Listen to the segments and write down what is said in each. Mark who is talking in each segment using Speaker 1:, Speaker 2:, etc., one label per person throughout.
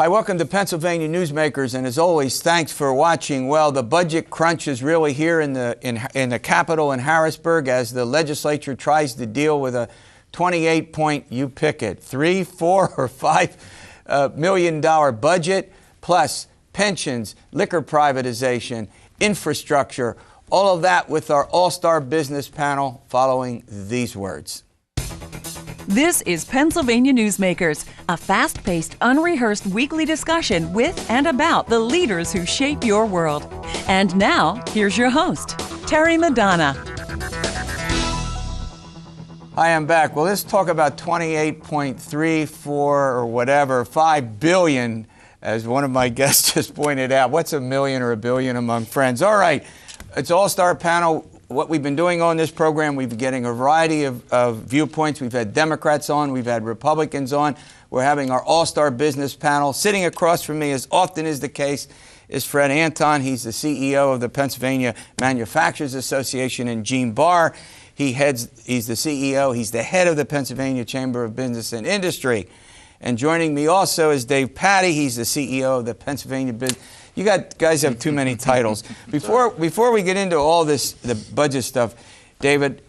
Speaker 1: Hi, welcome to Pennsylvania Newsmakers, and as always, thanks for watching. Well, the budget crunch is really here in the Capitol in Harrisburg as the legislature tries to deal with a 28-point, you pick it, $3, $4, or $5 million budget, plus pensions, liquor privatization, infrastructure, all of that with our all-star business panel following these words.
Speaker 2: This is Pennsylvania Newsmakers, a fast-paced, unrehearsed weekly discussion with and about the leaders who shape your world. And now, here's your host, Terry Madonna.
Speaker 1: Hi, I'm back. Well, let's talk about 28.34 or whatever, $5 billion, as one of my guests just pointed out. What's a million or a billion among friends? All right, it's all-star panel. What we've been doing on this program, we've been getting a variety of viewpoints. We've had Democrats on, we've had Republicans on. We're having our all-star business panel. Sitting across from me, as often is the case, is Fred Anton. He's the CEO of the Pennsylvania Manufacturers Association, and Gene Barr. He's the CEO, he's the head of the Pennsylvania Chamber of Business and Industry. And joining me also is Dave Patti. He's the CEO of the Pennsylvania Business. You guys have too many titles. Before we get into all this, the budget stuff, David,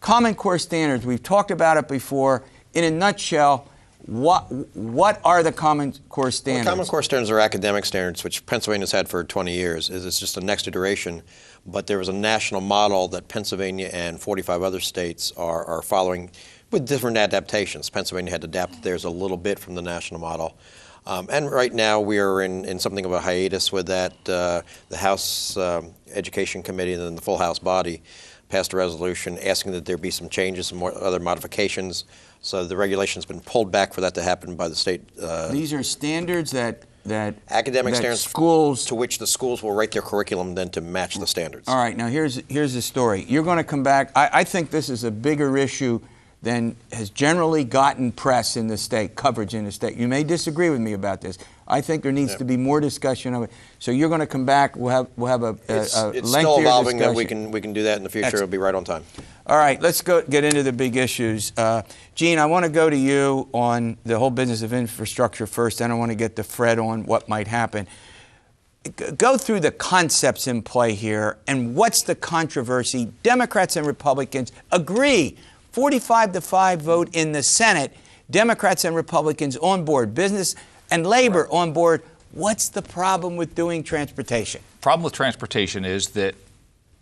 Speaker 1: Common Core standards, we've talked about it before. In a nutshell, what are the Common Core standards?
Speaker 3: Well, Common Core standards are academic standards, which Pennsylvania's had for 20 years. It's just the next iteration, but there was a national model that Pennsylvania and 45 other states are following with different adaptations. Pennsylvania had to adapt theirs a little bit from the national model. And right now we are in something of a hiatus with that. The House Education Committee and then the full House body passed a resolution asking that there be some changes, some more other modifications. So the regulation's been pulled back for that to happen by the state.
Speaker 1: These are standards that
Speaker 3: academic standards
Speaker 1: schools
Speaker 3: to which the schools will write their curriculum then to match the standards.
Speaker 1: All right, now here's the story. You're going to come back. I think this is a bigger issue than has generally gotten press in the state, coverage in the state. You may disagree with me about this. I think there needs to be more discussion of it. So you're going to come back. We'll have a
Speaker 3: it's
Speaker 1: lengthier
Speaker 3: still evolving.
Speaker 1: discussion.
Speaker 3: We can do that in the future. It'll be right on time.
Speaker 1: All right, let's get into the big issues. Gene, I want to go to you on the whole business of infrastructure first, and I want to get to Fred on what might happen. Go through the concepts in play here, and what's the controversy? Democrats and Republicans agree. 45-5 vote in the Senate. Democrats and Republicans on board. Business and labor on board. What's the problem with doing transportation?
Speaker 4: Problem with transportation is that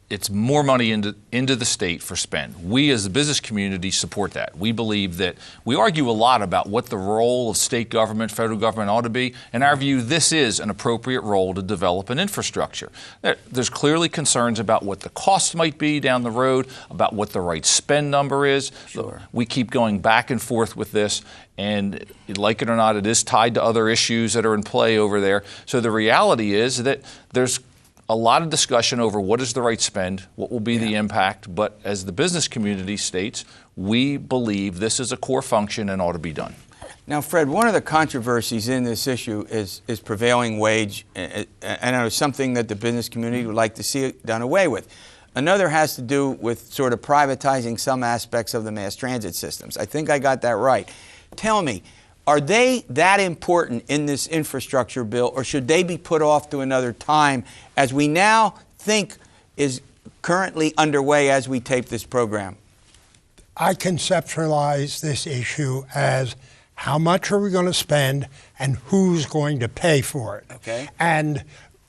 Speaker 4: it's more money into the state for spend. We as the business community support that. We believe that we argue a lot about what the role of state government, federal government ought to be. In our view, this is an appropriate role to develop an infrastructure. There's clearly concerns about what the cost might be down the road, about what the right spend number is.
Speaker 1: Sure.
Speaker 4: We keep going back and forth with this, and like it or not, it is tied to other issues that are in play over there. So the reality is that there's a lot of discussion over what is the right spend, what will be the impact, but as the business community states, we believe this is a core function and ought to be done.
Speaker 1: Now, Fred, one of the controversies in this issue is prevailing wage, and it's something that the business community would like to see it done away with. Another has to do with sort of privatizing some aspects of the mass transit systems. I think I got that right. Tell me, are they that important in this infrastructure bill, or should they be put off to another time, as we now think is currently underway as we tape this program?
Speaker 5: I conceptualize this issue as how much are we going to spend and who's going to pay for it.
Speaker 1: Okay.
Speaker 5: And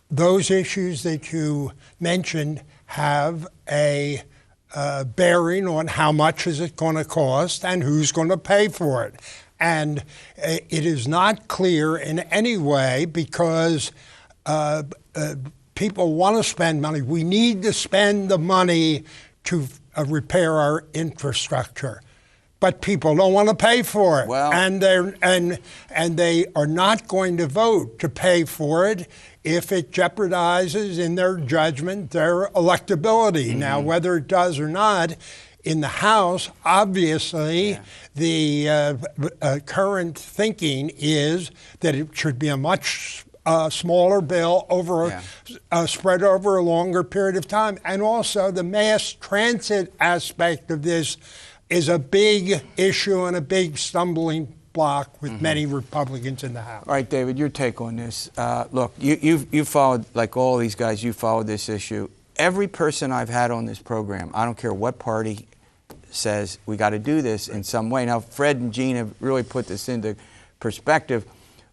Speaker 5: those issues that you mentioned have a bearing on how much is it going to cost and who's going to pay for it. And it is not clear in any way because people want to spend money. We need to spend the money to repair our infrastructure, but people don't want to pay for it.
Speaker 1: Well,
Speaker 5: and they are not going to vote to pay for it if it jeopardizes, in their judgment, their electability. Mm-hmm. Now, whether it does or not, in the House, obviously, the current thinking is that it should be a much smaller bill over spread over a longer period of time. And also the mass transit aspect of this is a big issue and a big stumbling bloc with many Republicans in the House.
Speaker 1: All right, David, your take on this. Look, you followed, like all these guys, you followed this issue. Every person I've had on this program, I don't care what party, says we got to do this in some way. Now, Fred and Gene have really put this into perspective.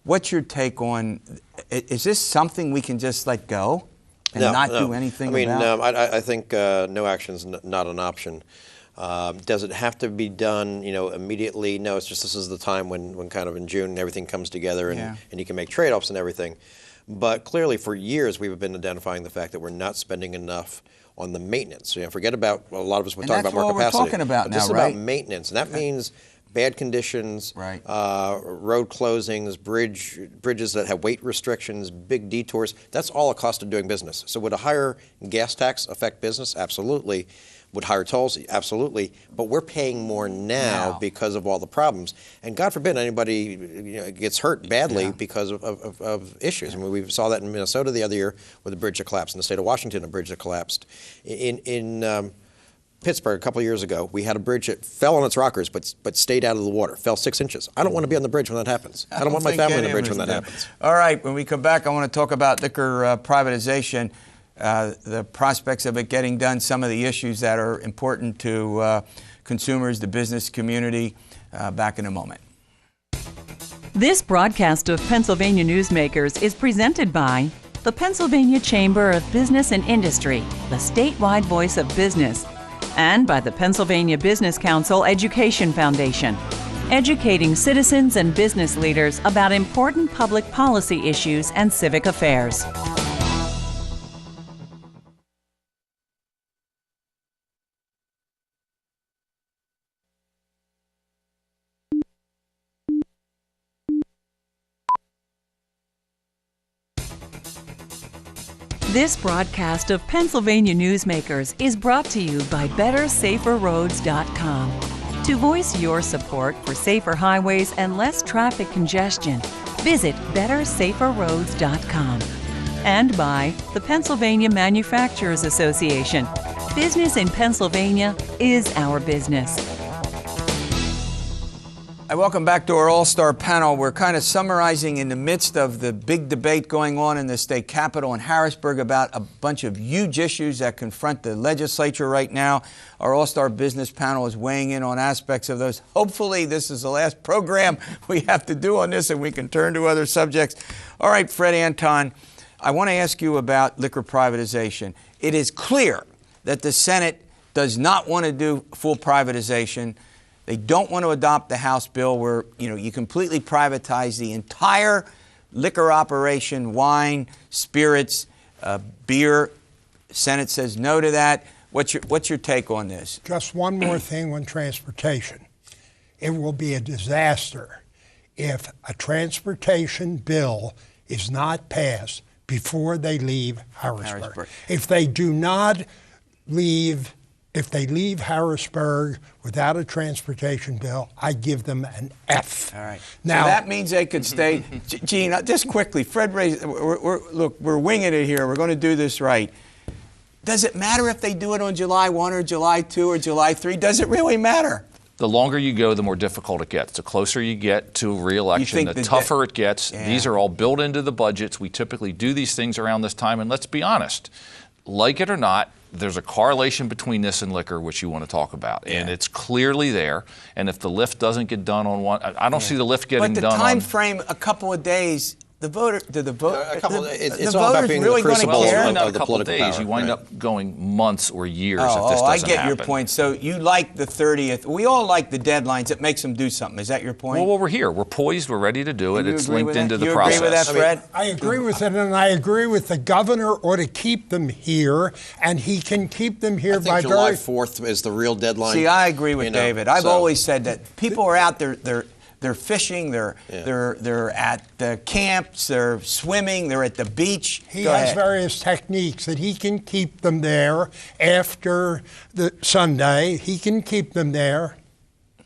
Speaker 1: What's your take on, is this something we can just let go and not do anything about?
Speaker 3: I think no action is not an option. Does it have to be done, immediately? No, it's just this is the time when kind of in June everything comes together and you can make trade-offs and everything. But clearly for years we've been identifying the fact that we're not spending enough on the maintenance. So, forget about, a lot of us would talk about more capacity.
Speaker 1: That's what we're talking about now,
Speaker 3: this is
Speaker 1: right?
Speaker 3: about maintenance, and that means bad conditions, road closings, bridges that have weight restrictions, big detours. That's all a cost of doing business. So would a higher gas tax affect business? Absolutely. Would higher tolls? Absolutely. But we're paying more now because of all the problems. And God forbid anybody gets hurt badly because of issues. I mean, we saw that in Minnesota the other year with a bridge that collapsed. In the state of Washington, a bridge that collapsed. In Pittsburgh a couple of years ago, we had a bridge that fell on its rockers but stayed out of the water, fell 6 inches. I don't want to be on the bridge when that happens. I don't want my family on the bridge when that happens.
Speaker 1: All right, when we come back, I want to talk about liquor privatization, the prospects of it getting done, some of the issues that are important to consumers, the business community. Back in a moment.
Speaker 2: This broadcast of Pennsylvania Newsmakers is presented by the Pennsylvania Chamber of Business and Industry, the statewide voice of business, and by the Pennsylvania Business Council Education Foundation, educating citizens and business leaders about important public policy issues and civic affairs. This broadcast of Pennsylvania Newsmakers is brought to you by BetterSaferRoads.com. To voice your support for safer highways and less traffic congestion, visit BetterSaferRoads.com. And by the Pennsylvania Manufacturers Association. Business in Pennsylvania is our business.
Speaker 1: Welcome back to our all-star panel. We're kind of summarizing in the midst of the big debate going on in the state capitol in Harrisburg about a bunch of huge issues that confront the legislature right now. Our all-star business panel is weighing in on aspects of those. Hopefully this is the last program we have to do on this and we can turn to other subjects. All right, Fred Anton, I want to ask you about liquor privatization. It is clear that the Senate does not want to do full privatization. They don't want to adopt the House bill where, you completely privatize the entire liquor operation, wine, spirits, beer. Senate says no to that. What's your take on this?
Speaker 5: Just one more thing on transportation. It will be a disaster if a transportation bill is not passed before they leave Harrisburg. If they do not leave If they leave Harrisburg without a transportation bill, I give them an F.
Speaker 1: All right.
Speaker 5: Now,
Speaker 1: so that means they could stay. Gene, just quickly, Fred raised, look, we're winging it here. We're going to do this right. Does it matter if they do it on July 1 or July 2 or July 3? Does it really matter?
Speaker 4: The longer you go, the more difficult it gets. The closer you get to re-election, the tougher it gets. Yeah. These are all built into the budgets. We typically do these things around this time. And let's be honest, like it or not, there's a correlation between this and liquor, which you want to talk about. Yeah. And it's clearly there. And if the lift doesn't get done on one, I don't see the lift getting done on.
Speaker 1: But the time frame, a couple of days, it's all
Speaker 3: about being
Speaker 1: really
Speaker 3: the crucible
Speaker 1: of
Speaker 3: the political
Speaker 4: days.
Speaker 3: power.
Speaker 4: You wind up going months or years if this doesn't
Speaker 1: I get
Speaker 4: happen.
Speaker 1: your point. So you like the 30th. We all like the deadlines. It makes them do something. Is that your point?
Speaker 4: Well, we're here. We're poised. We're ready to do it. It's linked into the
Speaker 1: you
Speaker 4: process.
Speaker 1: Agree with that, Fred?
Speaker 5: I agree with it, and I agree with the governor ought to keep them here, and he can keep them here by
Speaker 3: July 4th is the real deadline.
Speaker 1: See, I agree with David. I've always said that people are out there. They're fishing, they're at the camps, they're swimming, they're at the beach.
Speaker 5: He has various techniques that he can keep them there after the Sunday. He can keep them there.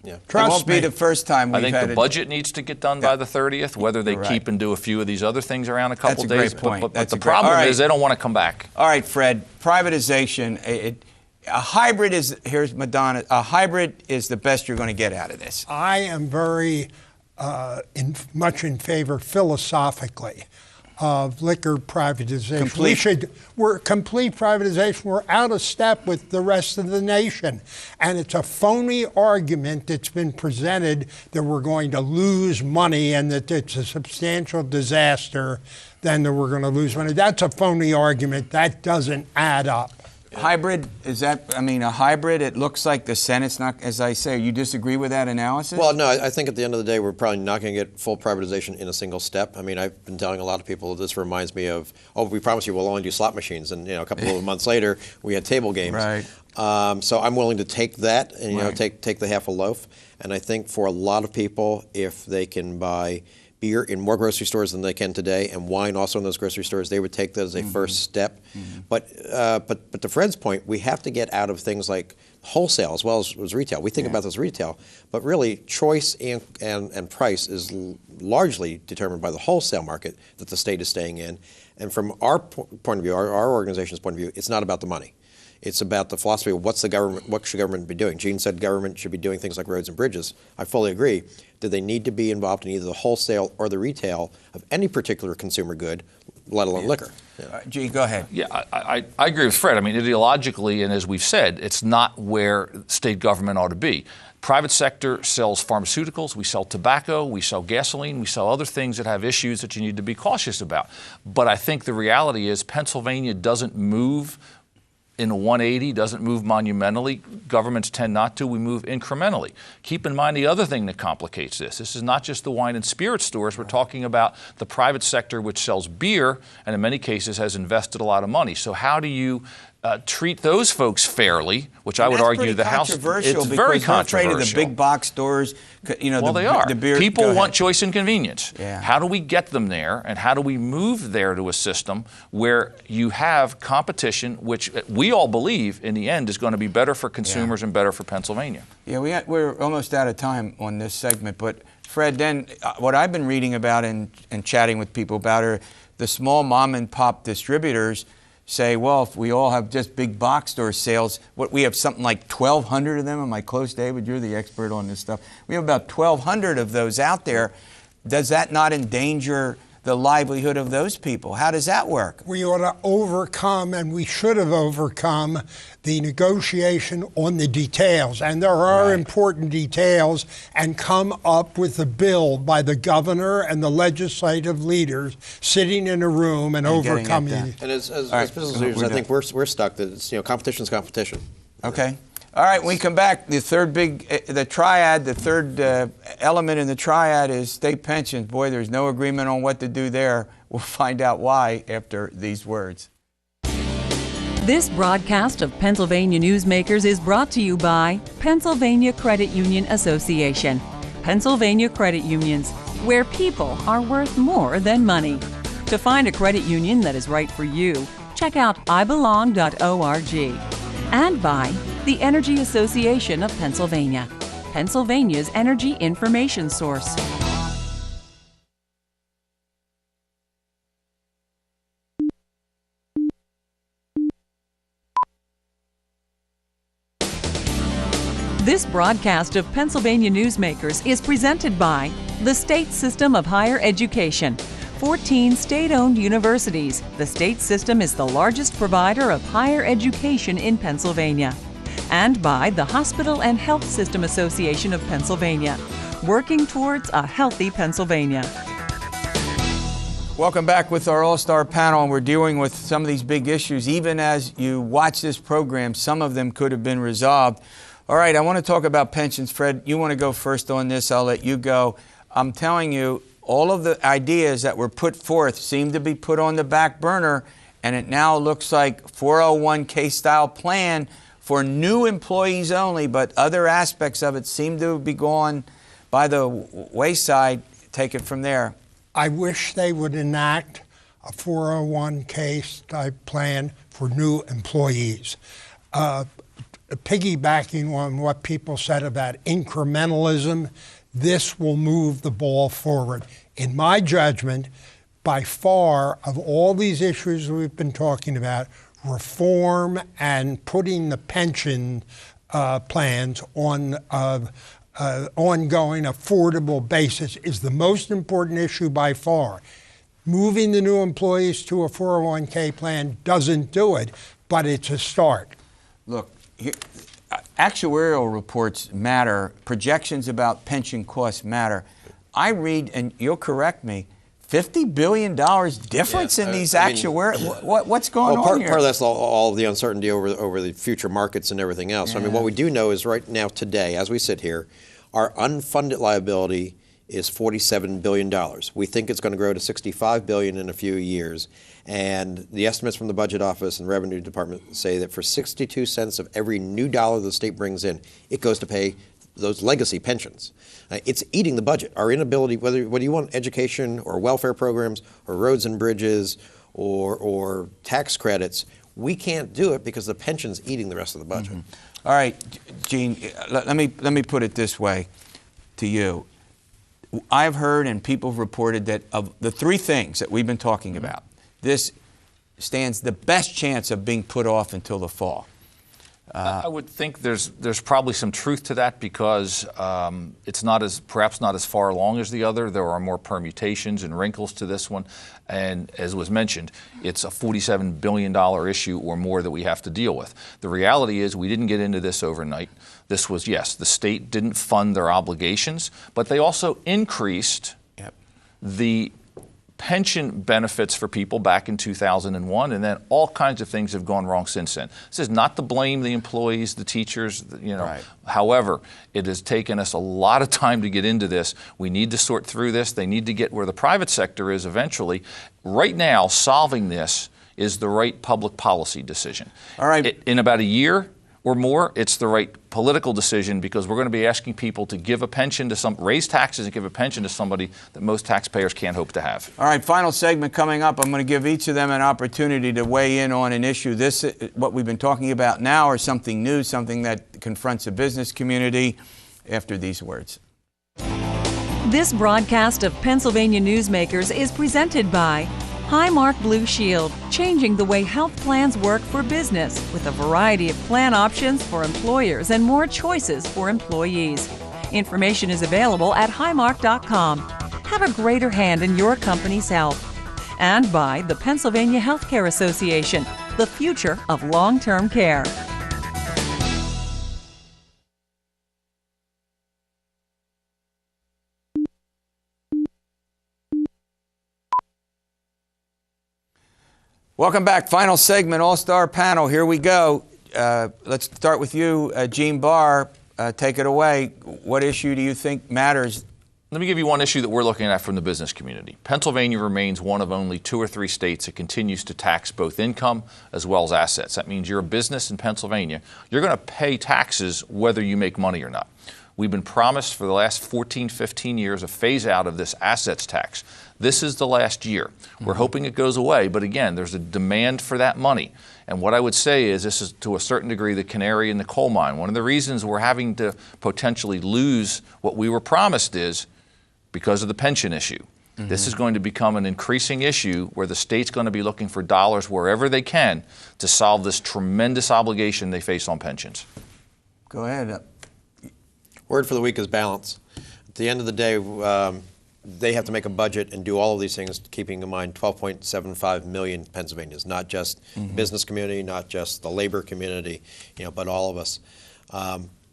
Speaker 3: Yeah.
Speaker 5: Trust
Speaker 1: it won't be the first time we've
Speaker 4: I think the budget needs to get done by the 30th, whether they keep and do a few of these other things around a couple days.
Speaker 1: That's a great point.
Speaker 4: But the problem is they don't want to come back.
Speaker 1: All right, Fred, privatization, a hybrid is, here's Madonna, a hybrid is the best you're going to get out of this.
Speaker 5: I am very much in favor philosophically of liquor privatization.
Speaker 1: Complete.
Speaker 5: We're complete privatization. We're out of step with the rest of the nation. And it's a phony argument that's been presented that we're going to lose money and that it's a substantial disaster, then that we're going to lose money. That's a phony argument. That doesn't add up.
Speaker 1: Hybrid, is that, I mean, a hybrid, it looks like the Senate's not, as I say, you disagree with that analysis?
Speaker 3: Well, no, I think at the end of the day, we're probably not going to get full privatization in a single step. I mean, I've been telling a lot of people this reminds me of, oh, we promise you we'll only do slot machines. And, a couple of months later, we had table games.
Speaker 1: Right.
Speaker 3: So I'm willing to take that and, take the half a loaf. And I think for a lot of people, if they can buy beer in more grocery stores than they can today, and wine also in those grocery stores, they would take that as a first step. But to Fred's point, we have to get out of things like wholesale as well as retail. We think about this retail, but really choice and price is largely determined by the wholesale market that the state is staying in. And from our point of view, our organization's point of view, it's not about the money. It's about the philosophy of what should government be doing. Gene said government should be doing things like roads and bridges. I fully agree. Do they need to be involved in either the wholesale or the retail of any particular consumer good, let alone liquor? Yeah.
Speaker 1: Gene, go ahead.
Speaker 4: Yeah, I agree with Fred. I mean, ideologically, and as we've said, it's not where state government ought to be. Private sector sells pharmaceuticals, we sell tobacco, we sell gasoline, we sell other things that have issues that you need to be cautious about. But I think the reality is Pennsylvania doesn't move in a 180, doesn't move monumentally. Governments tend not to. We move incrementally. Keep in mind the other thing that complicates this. This is not just the wine and spirit stores. We're talking about the private sector, which sells beer and in many cases has invested a lot of money. So how do you treat those folks fairly, which I would argue the House, it's very controversial.
Speaker 1: They're afraid of the big box stores.
Speaker 4: Well, they are.
Speaker 1: The beer,
Speaker 4: people want choice and convenience.
Speaker 1: Yeah.
Speaker 4: How do we get them there, and how do we move there to a system where you have competition, which we all believe in the end is going to be better for consumers and better for Pennsylvania?
Speaker 1: Yeah, we're almost out of time on this segment, but Fred, then what I've been reading about and chatting with people about are the small mom and pop distributors say, well, if we all have just big box store sales, we have something like 1,200 of them. Am I close, David? You're the expert on this stuff. We have about 1,200 of those out there. Does that not endanger the livelihood of those people? How does that work?
Speaker 5: We ought to overcome, and we should have overcome, the negotiation on the details. And there are important details, and come up with a bill by the governor and the legislative leaders sitting in a room and overcoming it.
Speaker 3: And as business leaders, I think we're stuck that it's, competition's competition.
Speaker 1: Okay. All right, when we come back, the third element in the triad is state pensions. Boy, there's no agreement on what to do there. We'll find out why after these words.
Speaker 2: This broadcast of Pennsylvania Newsmakers is brought to you by Pennsylvania Credit Union Association. Pennsylvania Credit Unions, where people are worth more than money. To find a credit union that is right for you, check out ibelong.org. And by the Energy Association of Pennsylvania, Pennsylvania's energy information source. This broadcast of Pennsylvania Newsmakers is presented by the State System of Higher Education. 14 state-owned universities. The state system is the largest provider of higher education in Pennsylvania. And by the Hospital and Health System Association of Pennsylvania, working towards a healthy Pennsylvania.
Speaker 1: Welcome back with our all-star panel, and we're dealing with some of these big issues. Even as you watch this program, some of them could have been resolved. All right, I want to talk about pensions. Fred, you want to go first on this. I'll let you go. I'm telling you, all of the ideas that were put forth seem to be put on the back burner, and it now looks like 401k style plan for new employees only, but other aspects of it seem to be gone by the wayside. Take it from there.
Speaker 5: I wish they would enact a 401k type plan for new employees. Piggybacking on what people said about incrementalism, this will move the ball forward. In my judgment, by far, of all these issues we've been talking about, reform and putting the pension plans on ongoing, affordable basis is the most important issue by far. Moving the new employees to a 401k plan doesn't do it, but it's a start.
Speaker 1: Look, actuarial reports matter. Projections about pension costs matter. I read, and you'll correct me, $50 billion difference in these actuarial. What's going on here?
Speaker 3: Part of that's all of the uncertainty over the future markets and everything else. I mean, what we do know is right now, today, as we sit here, our unfunded liability is $47 billion. We think it's going to grow to $65 billion in a few years. And the estimates from the Budget Office and Revenue Department say that for 62 cents of every new dollar the state brings in, it goes to pay those legacy pensions. It's eating the budget. Our inability, whether you want education or welfare programs or roads and bridges or tax credits, we can't do it because the pension's eating the rest of the budget.
Speaker 1: Mm-hmm. All right, Gene, let me put it this way to you. I've heard and people have reported that of the three things that we've been talking about, this stands the best chance of being put off until the fall.
Speaker 4: I would think there's probably some truth to that because it's perhaps not as far along as the other. There are more permutations and wrinkles to this one, and as was mentioned, it's a $47 billion issue or more that we have to deal with. The reality is we didn't get into this overnight. This was, yes, the state didn't fund their obligations, but they also increased the pension benefits for people back in 2001, and then all kinds of things have gone wrong since then. This is not to blame the employees, the teachers, Right. However, it has taken us a lot of time to get into this. We need to sort through this. They need to get where the private sector is eventually. Right now, solving this is the right public policy decision.
Speaker 1: All right.
Speaker 4: In about a year or more, it's the right political decision because we're going to be asking people to give a pension to raise taxes and give a pension to somebody that most taxpayers can't hope to have.
Speaker 1: All right, final segment coming up. I'm going to give each of them an opportunity to weigh in on an issue. This, what we've been talking about now, or something new, something that confronts the business community after these words.
Speaker 2: This broadcast of Pennsylvania Newsmakers is presented by Highmark Blue Shield, changing the way health plans work for business with a variety of plan options for employers and more choices for employees. Information is available at highmark.com. Have a greater hand in your company's health. And by the Pennsylvania Healthcare Association, the future of long-term care.
Speaker 1: Welcome back. Final segment, all-star panel. Here we go. Let's start with you, Gene Barr. Take it away. What issue do you think matters?
Speaker 4: Let me give you one issue that we're looking at from the business community. Pennsylvania remains one of only 2 or 3 states that continues to tax both income as well as assets. That means you're a business in Pennsylvania. You're going to pay taxes whether you make money or not. We've been promised for the last 14, 15 years a phase out of this assets tax. This is the last year. We're hoping it goes away, but again, there's a demand for that money. And what I would say is this is to a certain degree the canary in the coal mine. One of the reasons we're having to potentially lose what we were promised is because of the pension issue. This is going to become an increasing issue where the state's going to be looking for dollars wherever they can to solve this tremendous obligation they face on pensions.
Speaker 1: Go ahead.
Speaker 3: Word for the week is balance. At the end of the day, they have to make a budget and do all of these things, keeping in mind 12.75 million Pennsylvanians, not just business community, not just the labor community, but all of us.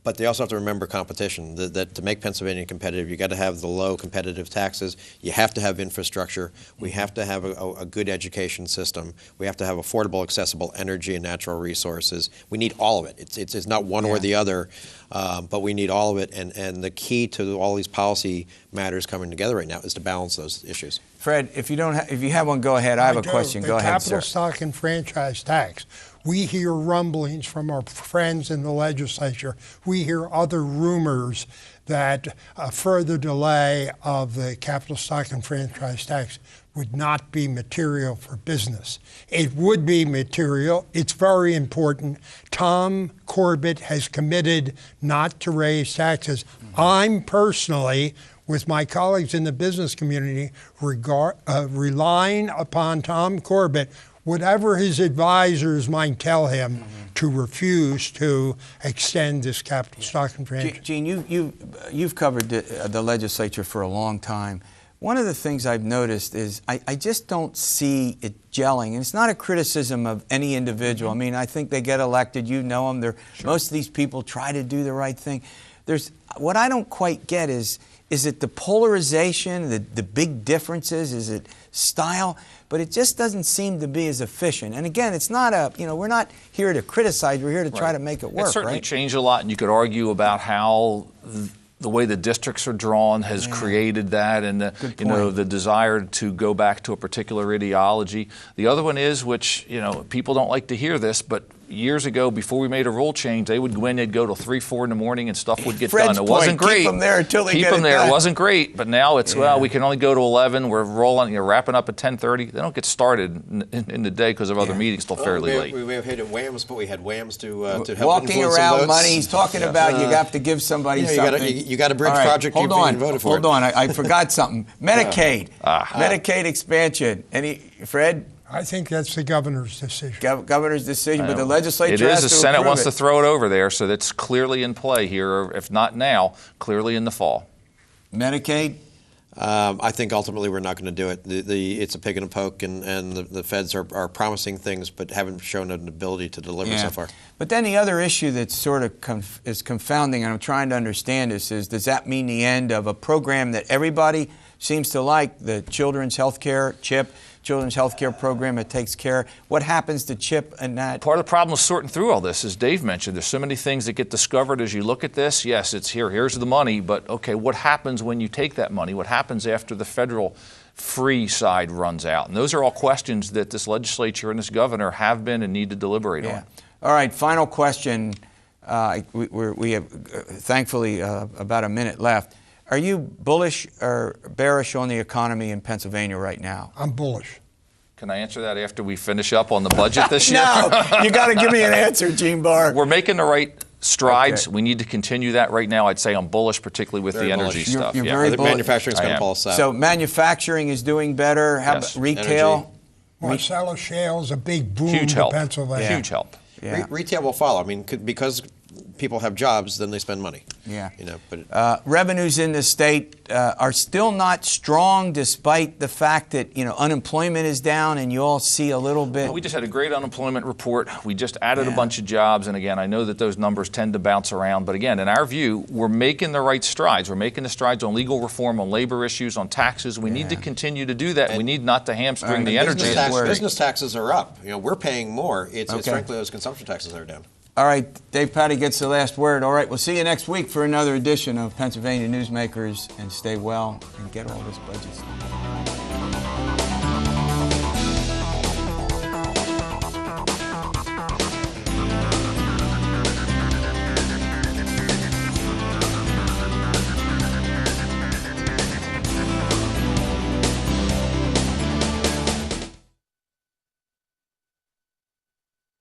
Speaker 3: But they also have to remember competition, that to make Pennsylvania competitive, you got to have the low competitive taxes. You have to have infrastructure. We have to have a good education system. We have to have affordable, accessible energy and natural resources. We need all of it. It's not one or the other, but we need all of it. And the key to all these policy matters coming together right now is to balance those issues.
Speaker 1: Fred, if you have one, go ahead. I have a question. Go ahead, sir.
Speaker 5: The capital stock and franchise tax. We hear rumblings from our friends in the legislature. We hear other rumors that a further delay of the capital stock and franchise tax would not be material for business. It would be material. It's very important. Tom Corbett has committed not to raise taxes. I'm personally, with my colleagues in the business community, relying upon Tom Corbett, whatever his advisors might tell him, to refuse to extend this capital stock enfranchisement.
Speaker 1: Gene, you've covered the legislature for a long time. One of the things I've noticed is I just don't see it gelling. And it's not a criticism of any individual. I mean, I think they get elected. You know them. Most of these people try to do the right thing. What I don't quite get is it the polarization, the big differences? Is it style? But it just doesn't seem to be as efficient. And again, it's not we're not here to criticize. We're here to try to make it work.
Speaker 4: It's certainly
Speaker 1: right?
Speaker 4: changed a lot, and you could argue about how the way the districts are drawn has created that, and the desire to go back to a particular ideology. The other one is, which people don't like to hear this, but years ago, before we made a rule change, they would go in, they'd go till 3, 4 in the morning, and stuff would get
Speaker 1: Fred's
Speaker 4: done. It wasn't great.
Speaker 1: Keep them there until they
Speaker 4: Keep
Speaker 1: get
Speaker 4: them
Speaker 1: it
Speaker 4: there.
Speaker 1: done.
Speaker 4: It wasn't great, but now it's we can only go to 11. We're rolling, wrapping up at 10:30. They don't get started in the day because of other meetings till fairly late.
Speaker 3: We may have hit at Whams, but we had Whams to help
Speaker 1: walking
Speaker 3: influence
Speaker 1: around
Speaker 3: some votes.
Speaker 1: money. He's talking about you have to give somebody something.
Speaker 3: You got a bridge
Speaker 1: All right,
Speaker 3: project.
Speaker 1: Hold
Speaker 3: you
Speaker 1: on,
Speaker 3: voted for.
Speaker 1: hold on. I forgot something. Medicaid, Medicaid expansion. Fred?
Speaker 5: I think that's the governor's decision.
Speaker 1: Governor's decision, but the legislature
Speaker 4: It
Speaker 1: has
Speaker 4: is. The
Speaker 1: to
Speaker 4: Senate
Speaker 1: approve
Speaker 4: wants
Speaker 1: it.
Speaker 4: to throw it over there, so that's clearly in play here, if not now, clearly in the fall.
Speaker 1: Medicaid?
Speaker 3: I think ultimately we're not going to do it. It's a pig in a poke, and the feds are promising things but haven't shown an ability to deliver so far.
Speaker 1: But then the other issue that's sort of is confounding, and I'm trying to understand this, is does that mean the end of a program that everybody seems to like, the Children's Health Care, CHIP, Children's Health Care Program that takes care? What happens to CHIP and that?
Speaker 4: Part of the problem is sorting through all this, as Dave mentioned. There's so many things that get discovered as you look at this. Yes, it's here's the money, but okay, what happens when you take that money? What happens after the federal free side runs out? And those are all questions that this legislature and this governor have been and need to deliberate on.
Speaker 1: All right, final question. We have, thankfully, about a minute left. Are you bullish or bearish on the economy in Pennsylvania right now?
Speaker 5: I'm bullish.
Speaker 4: Can I answer that after we finish up on the budget this year?
Speaker 1: No, you got to give me an answer, Gene Barr.
Speaker 4: We're making the right strides.
Speaker 1: Okay.
Speaker 4: We need to continue that right now. I'd say I'm bullish, particularly with
Speaker 3: Very
Speaker 4: the energy
Speaker 3: bullish.
Speaker 4: stuff.
Speaker 1: You're
Speaker 4: yeah.
Speaker 1: very
Speaker 3: I think
Speaker 1: bullish.
Speaker 3: manufacturing is going
Speaker 4: I
Speaker 3: to
Speaker 4: am.
Speaker 3: pull us out.
Speaker 1: So manufacturing is doing better. How
Speaker 4: Yes.
Speaker 1: about retail?
Speaker 3: Energy.
Speaker 5: Marcellus Shale is a big boom
Speaker 4: Huge
Speaker 5: to
Speaker 4: help.
Speaker 5: Pennsylvania.
Speaker 4: Huge help.
Speaker 1: Yeah.
Speaker 3: Retail will follow. I mean, because people have jobs, then they spend money.
Speaker 1: Yeah.
Speaker 3: But
Speaker 1: revenues in the state are still not strong, despite the fact that unemployment is down, and you all see a little bit.
Speaker 4: We just had a great unemployment report. We just added a bunch of jobs, and again, I know that those numbers tend to bounce around, but again, in our view, we're making the right strides. We're making the strides on legal reform, on labor issues, on taxes. We need to continue to do that. And we need not to hamstring the energy industry.
Speaker 3: business taxes are up. We're paying more. It's frankly those consumption taxes that are down.
Speaker 1: All right, Dave Patti gets the last word. All right, we'll see you next week for another edition of Pennsylvania Newsmakers, and stay well and get all this budget stuff.